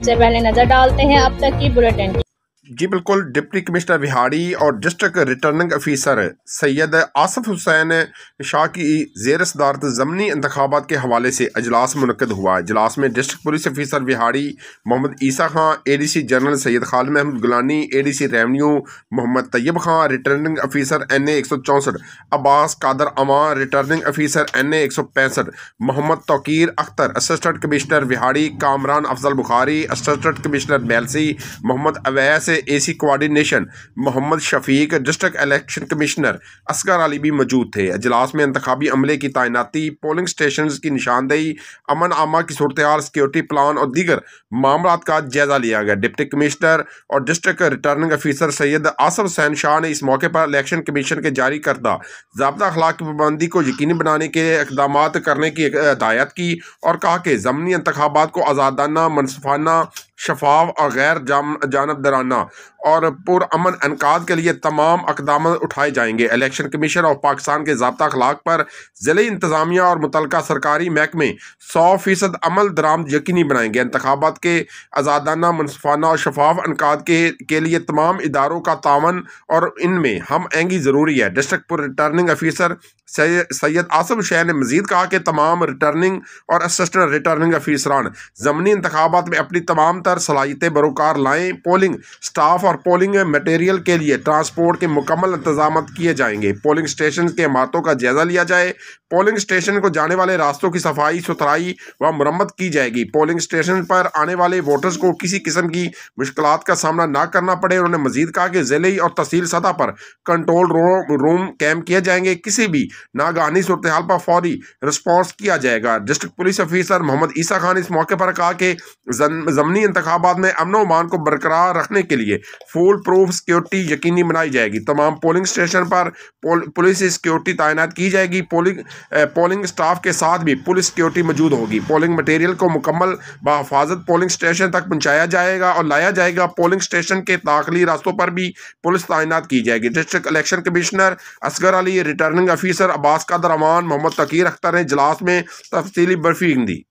سے پہلے نظر ڈالتے ہیں اب تک کی بلیٹن کی۔ جی بالکل، ڈپٹی کمشنر وہاڑی اور ڈسٹرکٹ ریٹرننگ افیسر سید آصف حسین شاہ کی زیر صدارت ضمنی انتخابات کے حوالے سے اجلاس منعقد ہوا۔ اجلاس میں ڈسٹرکٹ پولیس افیسر وہاڑی محمد عیسیٰ خان، اے ڈی سی جنرل سید خالد محمود گیلانی، اے ڈی سی ریونیو محمد طیب خان، ریٹرننگ افیسر NA 164 عباس قادر امان، ریٹرننگ افیسر NA 165 محمد توقیر اختر، اسسٹنٹ کمشنر وہاڑی کامران افضل بخاری، اسسٹنٹ کمشنر بیلسی محمد اویس، AC کوارڈینیشن محمد شفیق، ڈسٹرکٹ الیکشن کمشنر اصغر علی بھی موجود تھے۔ اجلاس میں انتخابی عملے کی تعیناتی، پولنگ سٹیشنز کی نشاندہی، امن عامہ کی صورتحال، سیکیورٹی پلان اور دیگر معاملات کا جائزہ لیا گیا۔ ڈپٹی کمشنر اور ڈسٹرکٹ ریٹرننگ افیسر سید آصف حسین شاہ نے اس موقع پر الیکشن کمیشن کے جاری کردہ ضابطہ اخلاق کی پابندی کو یقینی بنانے کے اقدامات کرنے کی ہدایت کی اور کہا کہ ضمنی انتخابات کو آزادانہ، منصفانہ، شفاف اور غیر جانبدارانہ اور پرامن انعقاد کے لیے تمام اقدامات اٹھائے جائیں گے۔ الیکشن کمیشن آف پاکستان کے ضابطہ اخلاق پر ضلعی انتظامیہ اور متعلقہ سرکاری محکمے 100% عمل درآمد یقینی بنائیں گے۔ انتخابات کے آزادانہ، منصفانہ اور شفاف انعقاد کے لیے تمام اداروں کا تعاون اور ان میں ہم آہنگی ضروری ہے۔ ڈسٹرکٹ ریٹرننگ افیسر سید آصف حسین نے مزید کہا کہ تمام ریٹرننگ اور اسسٹنٹ ریٹرننگ افیسران ضمنی انتخابات میں اپنی تمام تر صلاحیتیں بروکار لائیں۔ پولنگ سٹاف اور پولنگ میٹیریل کے لیے ٹرانسپورٹ کے مکمل انتظامات کیے جائیں گے۔ پولنگ سٹیشن کے عمارتوں کا جائزہ لیا جائے۔ پولنگ سٹیشن کو جانے والے راستوں کی صفائی ستھرائی و مرمت کی جائے گی۔ پولنگ سٹیشن پر آنے والے ووٹرز کو کسی قسم کی مشکلات کا سامنا نہ کرنا پڑے۔ انہوں نے مزید کہا کہ ضلعی اور تحصیل سطح پر کنٹرول روم قائم کیے جائیں گے۔ کسی بھی ناگہانی صورتحال پر فوری رسپانس کیا جائے گا۔ ڈسٹرکٹ پولیس افیسر محمد عیسیٰ خان نے اس موقع پر کہا کہ ضمنی انتخابات میں امن و امان کو برقرار رکھنے کے لیے فول پروف سیکیورٹی یقینی بنائی جائے گی۔ تمام پولنگ سٹیشن پر پولیس سیکیورٹی تعینات کی جائے گی۔ پولنگ سٹاف کے ساتھ بھی پولیس سیکیورٹی موجود ہوگی۔ پولنگ مٹیریل کو مکمل بحفاظت پولنگ سٹیشن تک پہنچایا جائے گا اور لایا جائے گا۔ پولنگ سٹیشن کے داخلی راستوں پر بھی پولیس تعینات کی جائے گی۔ ڈسٹرکٹ الیکشن کمشنر اصغر علی، ریٹرننگ افیسر عباس قادر امان، محمد توقیر اختر نے اجلاس میں تفصیلی بریفنگ دی۔